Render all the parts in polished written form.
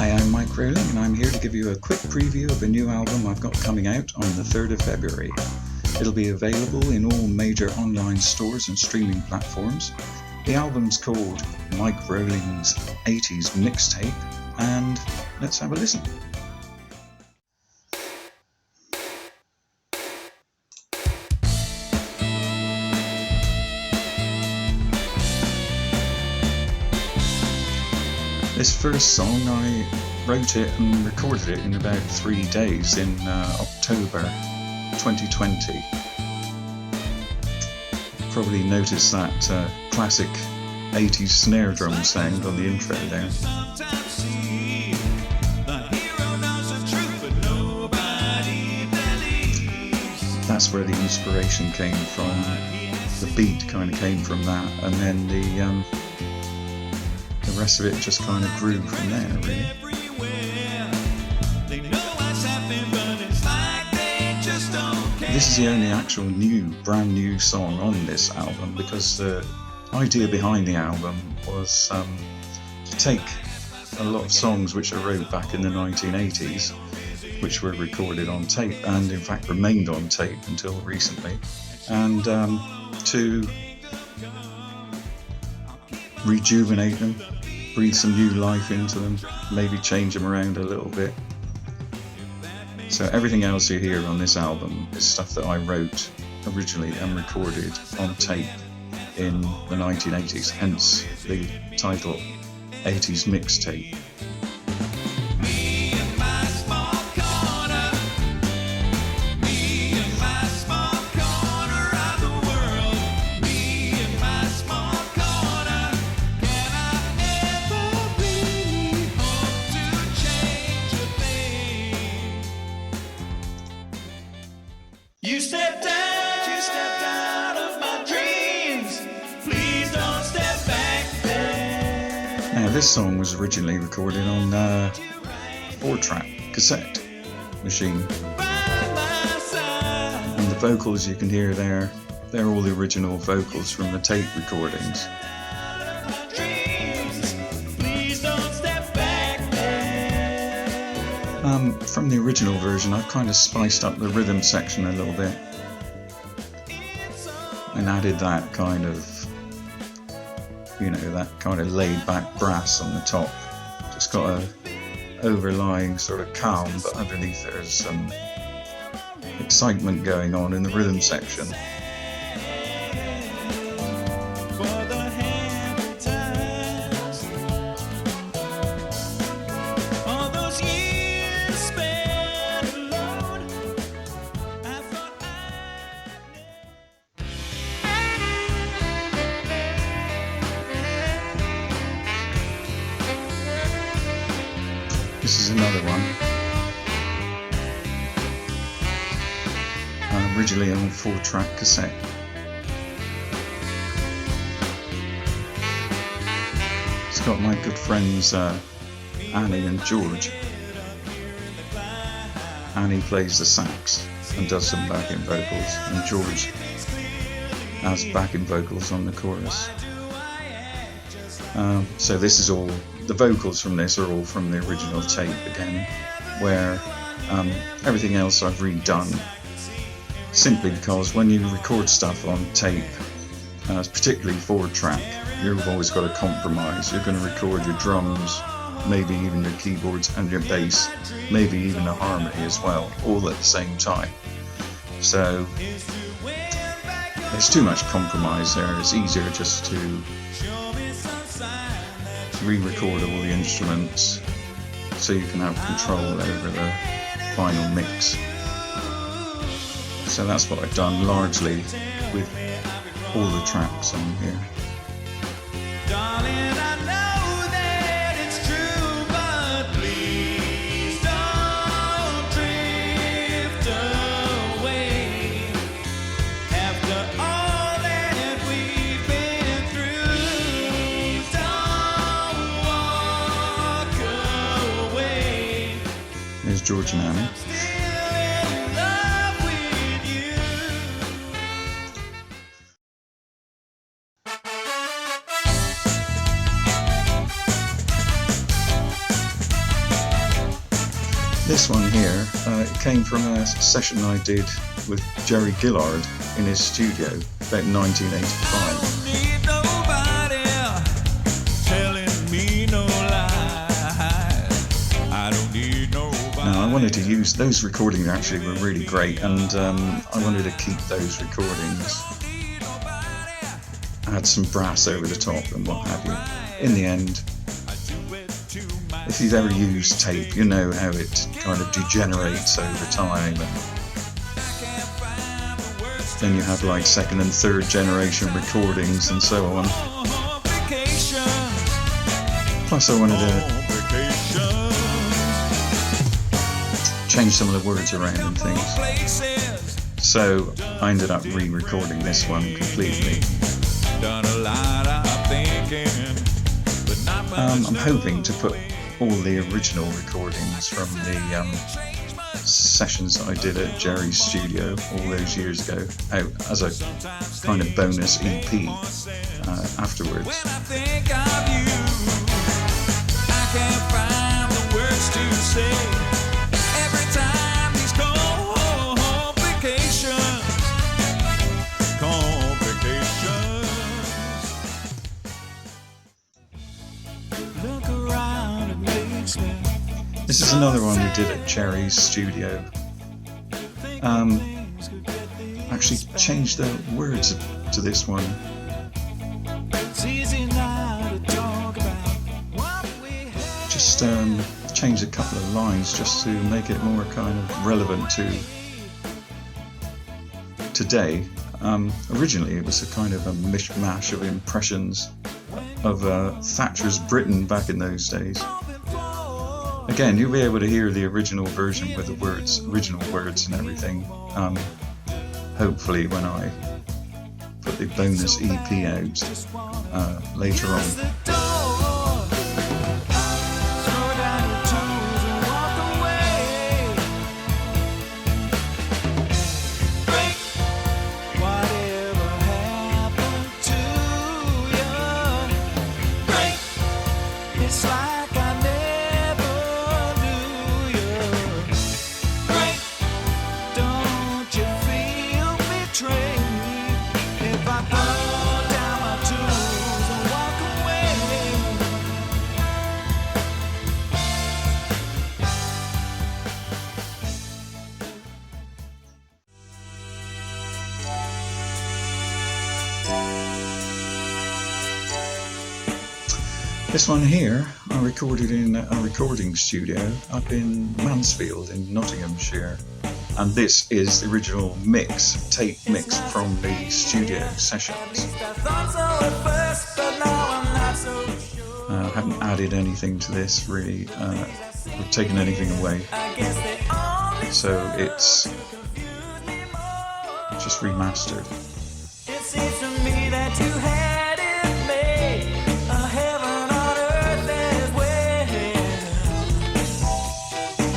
Hi, I'm Mike Rowling and I'm here to give you a quick preview of a new album I've got coming out on the 3rd of February. It'll be available in all major online stores and streaming platforms. The album's called Mike Rowling's 80's MIXTAPE, and let's have a listen. This first song, I wrote it and recorded it in about 3 days in October 2020. Probably noticed that classic 80s snare drum sound on the intro there. That's where the inspiration came from. The beat kind of came from that, and then the rest of it just kind of grew from there, really. This is the only actual brand new song on this album, because the idea behind the album was to take a lot of songs which I wrote back in the 1980s, which were recorded on tape and in fact remained on tape until recently, and to rejuvenate them, breathe some new life into them, maybe change them around a little bit. So everything else you hear on this album is stuff that I wrote originally and recorded on tape in the 1980s, hence the title 80's MIXTAPE. You stepped out of my dreams. Please don't step back there. Now, this song was originally recorded on a 4-track cassette machine. And the vocals you can hear there, they're all the original vocals from the tape recordings. From the original version, I've kind of spiced up the rhythm section a little bit and added that kind of, that kind of laid back brass on the top. Just got a overlying sort of calm, but underneath there's some excitement going on in the rhythm section. This is another one, originally on a 4-track cassette. It's got my good friends Annie and George. Annie plays the sax and does some backing vocals, and George has backing vocals on the chorus. So this is all, the vocals from this are all from the original tape again, where everything else I've redone, simply because when you record stuff on tape, particularly 4-track, you've always got to compromise. You're going to record your drums, maybe even your keyboards and your bass, maybe even a harmony as well, all at the same time. So there's too much compromise there. It's easier just to re-record all the instruments so you can have control over the final mix. So that's what I've done largely with all the tracks on here. Darling, I know that it's true, but please don't drift away. After all that we've been through, don't walk away. There's George and Annie. This one here, it came from a session I did with Jerry Gillard in his studio about 1985. Need nobody telling me no lies. I don't need nobody. Now, I wanted to use those recordings, actually were really great, and I wanted to keep those recordings. Add some brass over the top and what have you. In the end, if you've ever used tape, you know how it kind of degenerates over time, and then you have like second and third generation recordings and so on. Plus I wanted to change some of the words around and things, so I ended up re-recording this one completely. I'm hoping to put all the original recordings from the sessions that I did at Jerry's studio all those years ago out as a kind of bonus EP afterwards. When I think of you, I can't find the words to say. Every time these complications. Look around, it makes me. This is another one we did at Jerry's studio. Actually changed the words to this one. Just changed a couple of lines just to make it more kind of relevant to today. Originally it was a kind of a mishmash of impressions of Thatcher's Britain back in those days. Again, you'll be able to hear the original version with the words, original words and everything, hopefully when I put the bonus EP out later on. This one here, I recorded in a recording studio up in Mansfield in Nottinghamshire, and this is the original tape mix from the studio sessions. I haven't added anything to this really, or taken anything away, so it's just remastered. It seems to me that you had it made, a heaven on earth as well.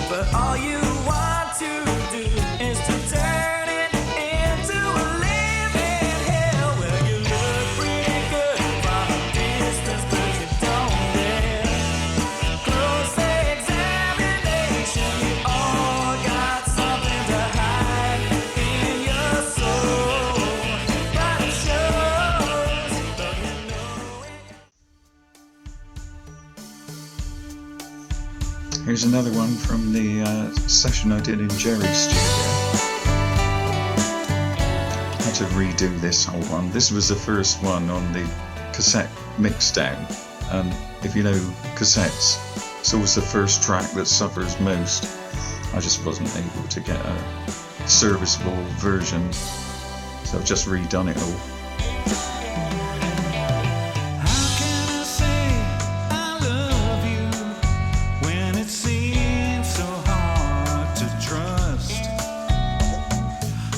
But all you want to do is to turn it into a living hell. Well, you look pretty good from a distance, but you don't dare. Close examination, you all got something to hide in your soul. But it shows, though you know it. Here's another one from the session I did in Jerry's studio. I had to redo this whole one. This was the first one on the cassette mixdown. If you know cassettes, it's always the first track that suffers most. I just wasn't able to get a serviceable version, so I've just redone it all. How can I say I love you when it seems so hard to trust?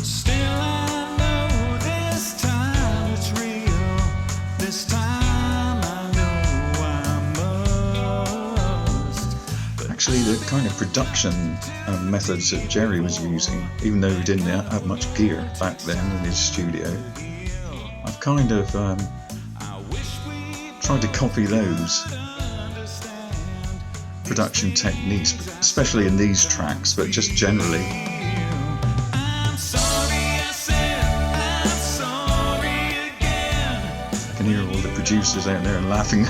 Still I know this time it's real. This time I know I must. Actually, the kind of production methods that Jerry was using, even though he didn't have much gear back then in his studio, I've kind of tried to copy those. production techniques, especially in these tracks, but just generally. I can hear all the producers out there laughing.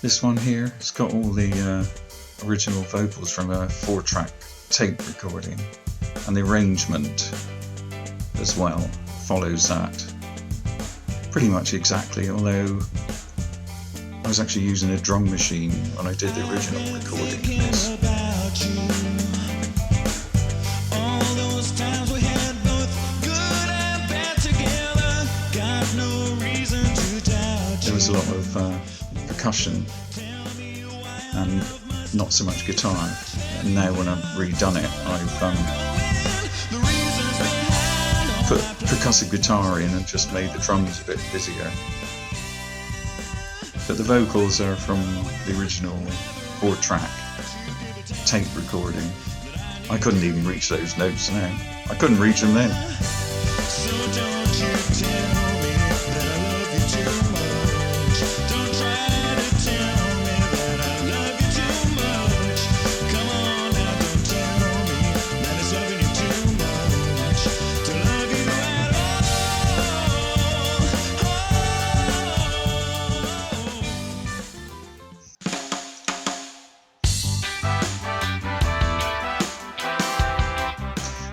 This one here, it's got all the original vocals from a 4-track tape recording, and the arrangement as well follows that pretty much exactly, although I was actually using a drum machine when I did the original recording of this. There was a lot of percussion and not so much guitar, and now when I've redone it, I've put percussive guitar in and just made the drums a bit busier. But the vocals are from the original 4-track tape recording. I couldn't even reach those notes now. I couldn't reach them then.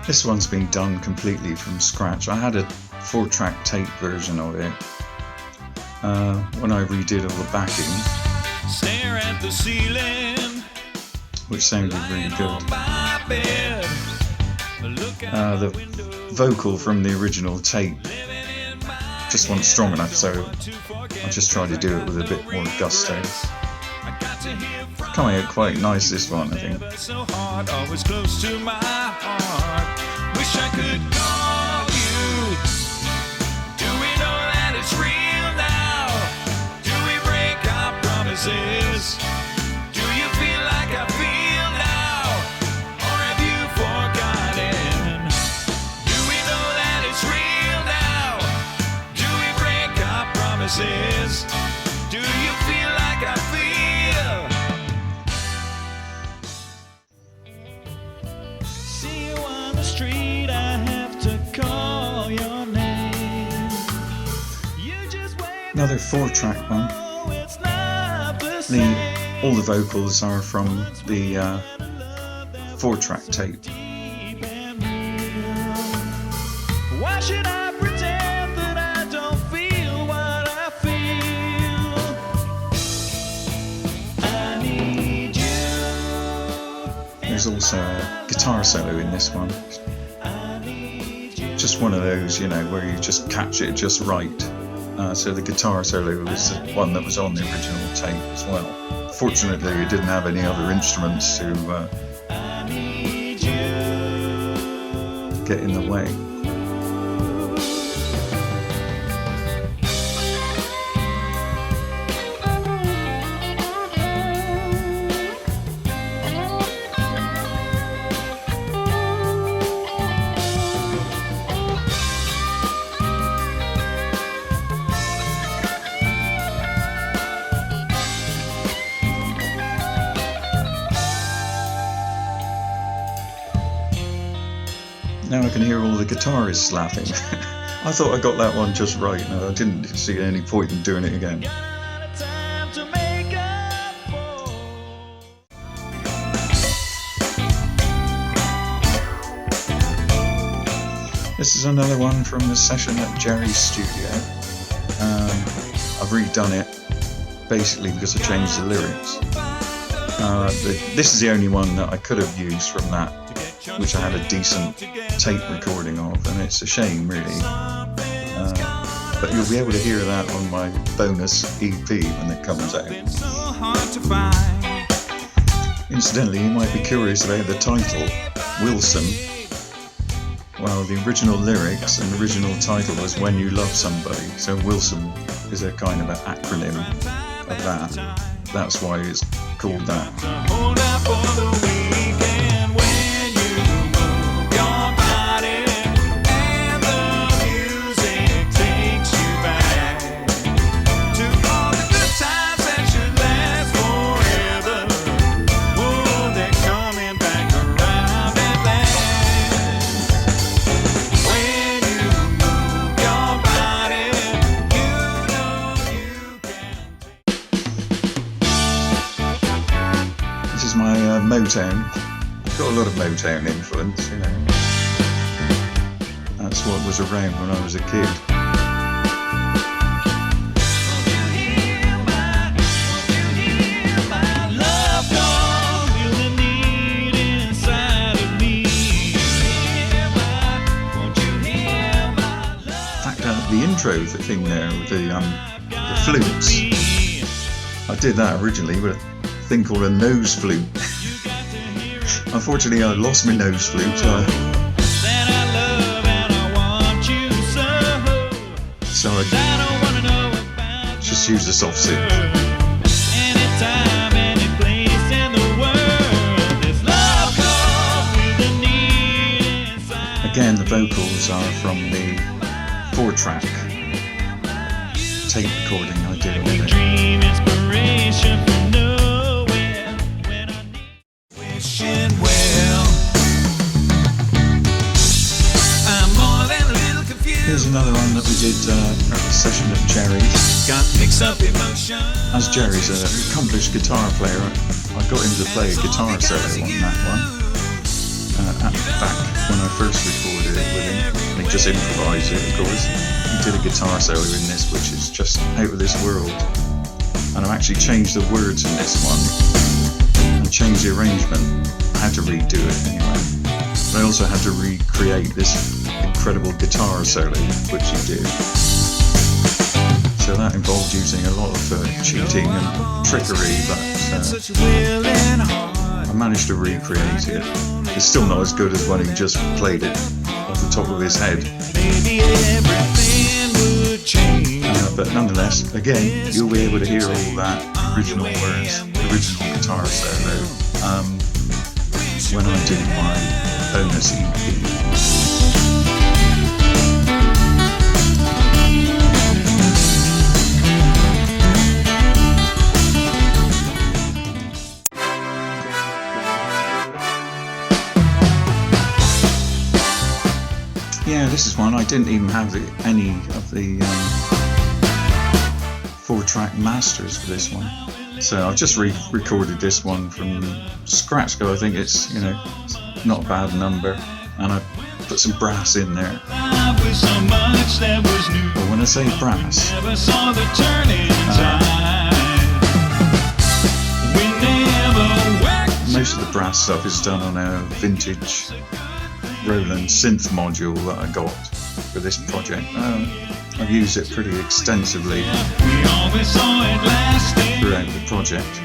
This one's been done completely from scratch. I had a 4-track tape version of it. When I redid all the backing, Stare at the ceiling, which sounded really good. The vocal from the original tape just wasn't strong enough, so I just tried to do it with a bit more gusto. Coming out quite nice, this one, I think. so hard, always close to my heart. Wish I could call you. Do we know that it's real now? Do we break our promises? Do you feel like I feel now? Or have you forgotten? Do we know that it's real now? Do we break our promises? Do you feel like I feel? See you on the street, I have to call your name. You just wave. Another 4-track one. Oh, it's not the same. All the vocals are from the 4-track tape. Deep and real. Why should I pretend that I don't feel what I feel? I need you. There's also a guitar solo in this one. I need you. Just one of those, you know, where you just catch it just right. So the guitar solo was the one that was on the original tape as well. Fortunately, we didn't have any other instruments to I need you. get in the way. Now I can hear all the guitarists laughing. I thought I got that one just right, and I didn't see any point in doing it again. Got a time to make up for. This is another one from the session at Jerry's studio. I've redone it basically because I changed the lyrics. This is the only one that I could have used from that, which I had a decent tape recording of, and it's a shame really. But you'll be able to hear that on my bonus EP when it comes out. It's so hard to find. Incidentally, you might be curious about the title, Wilson. well, the original lyrics and the original title was When You Love Somebody. So Wilson is a kind of an acronym of that. That's why it's called that. Hold out for the weekend when you move your body and the music takes you back to all the good times that should last forever. Oh, they're coming back around at last. When you move your body, you know you can. This is my Motown. Got a lot of Motown influence, you know. That's what was around when I was a kid. In fact, the intro thing there with the flutes, I did that originally with a thing called a nose flute. Unfortunately, I lost my nose flute, so I just used a soft synth. Again, the vocals are from the 4-track tape recording I did on it. Here's another one that we did at the session at Jerry's. As Jerry's an accomplished guitar player, I got him to play a guitar solo on that one. Back when I first recorded it with him, and he just improvised it, of course. He did a guitar solo in this, which is just out of this world. And I've actually changed the words in this one and changed the arrangement. I had to redo it anyway. But I also had to recreate this incredible guitar solo, which he did. So that involved using a lot of cheating and trickery, but I managed to recreate it. It's still not as good as when he just played it off the top of his head. But nonetheless, again, you'll be able to hear all that original words, the original guitar solo, when I do my bonus EP. Yeah, this is one I didn't even have any of the 4-track masters for this one, so I've just recorded this one from scratch. I think it's, you know, not a bad number, and I put some brass in there. But when I say brass, most of the brass stuff is done on a vintage Roland synth module that I got for this project. I've used it pretty extensively throughout the project.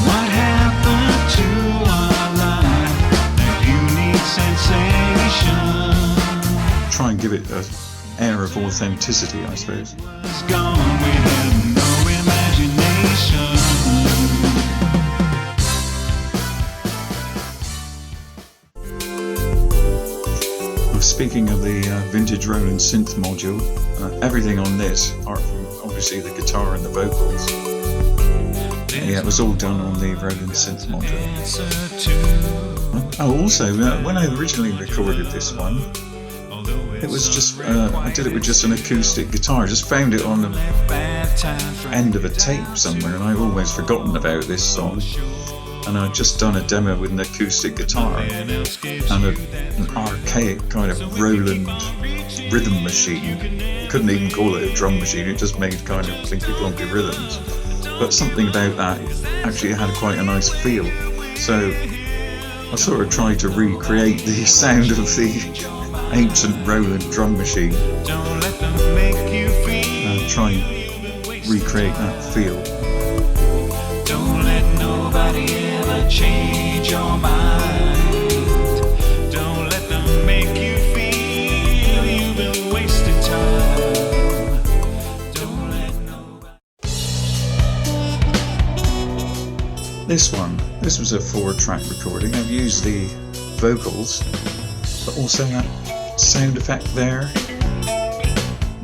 What happened to our life? That unique sensation. Try and give it an air of authenticity, I suppose. It's gone, we had no imagination. Speaking of the vintage Roland synth module, everything on this, apart from obviously the guitar and the vocals, yeah, it was all done on the Roland synth module. Oh, also, when I originally recorded this one, it was just, I did it with just an acoustic guitar. I just found it on the end of a tape somewhere, and I've always forgotten about this song. And I'd just done a demo with an acoustic guitar and an archaic kind of Roland rhythm machine. Couldn't even call it a drum machine, it just made kind of plinky plonky rhythms. But something about that actually had quite a nice feel. So I sort of tried to recreate the sound of the ancient Roland drum machine. Try and recreate that feel. Don't let nobody ever change your mind. Don't let them This was a 4-track recording. I've used the vocals, but also that sound effect there.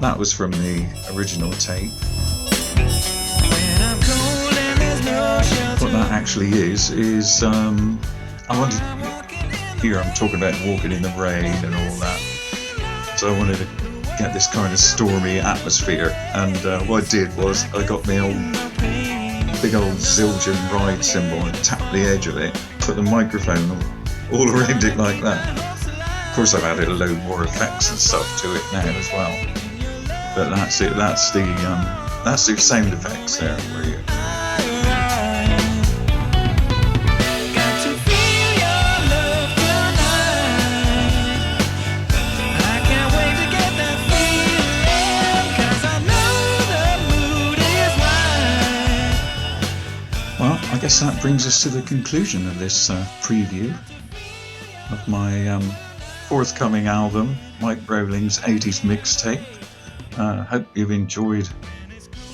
That was from the original tape. What that actually is I wanted, here I'm talking about walking in the rain and all that, so I wanted to get this kind of stormy atmosphere, and what I did was I got my big old Zildjian ride cymbal and tapped the edge of it, put the microphone all around it like that. Of course I've added a load more effects and stuff to it now as well, but that's it. That's the sound effects there for you. Well, I guess that brings us to the conclusion of this preview of my forthcoming album, Mike Rowling's 80s mixtape. Hope you've enjoyed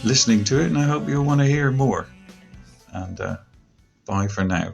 listening to it, and I hope you'll want to hear more. And bye for now.